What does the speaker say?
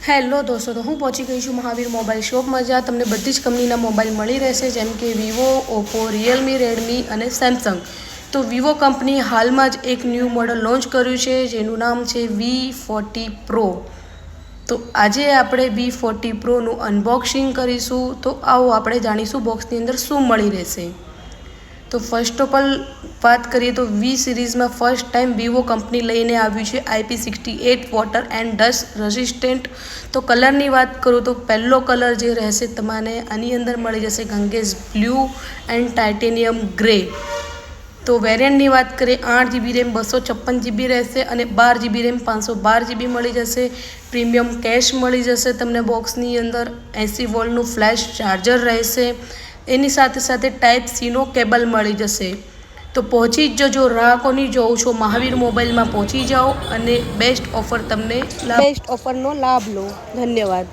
Hello દોસ્તો, તો હું પહોંચી ગઈ છું મહાવીર મોબાઈલ શોપમાં, જ્યાં તમને બધી જ કંપનીના મોબાઈલ મળી રહેશે, જેમ કે વિવો, ઓપ્પો, રિયલમી, રેડમી અને સેમસંગ. તો વિવો કંપની હાલમાં જ એક ન્યૂ મોડલ લોન્ચ કર્યું છે, જેનું નામ છે V40 Pro. તો આજે આપણે V40 Proનું અનબોક્સિંગ કરીશું. તો આવો આપણે જાણીશું બોક્સની અંદર શું મળી રહેશે. તો ફર્સ્ટ ઓફ ઓલ વાત કરીએ તો વી સિરીઝમાં ફર્સ્ટ ટાઈમ વિવો કંપની લઈને આવ્યું છે IP68 water and dust resistant. તો કલરની વાત કરું તો પહેલો કલર જે રહેશે તમને આની અંદર મળી જશે ગંગેશ બ્લુ એન્ડ ટાઇટેનિયમ ગ્રે. તો વેરિયન્ટની વાત કરીએ 8GB રેમ 256GB રહેશે અને 12GB રેમ 512GB મળી જશે. પ્રીમિયમ કેશ મળી જશે તમને બોક્સની અંદર. 80 વોલ્ટનું ફ્લેશ ચાર્જર રહેશે. એની સાથે સાથે ટાઈપ સીનો કેબલ મળી જશે. તો પહોંચી જ જજો, રાહ કોની જોઉં છો, મહાવીર મોબાઈલમાં પહોંચી જાઓ અને બેસ્ટ ઓફરનો લાભ લો. ધન્યવાદ.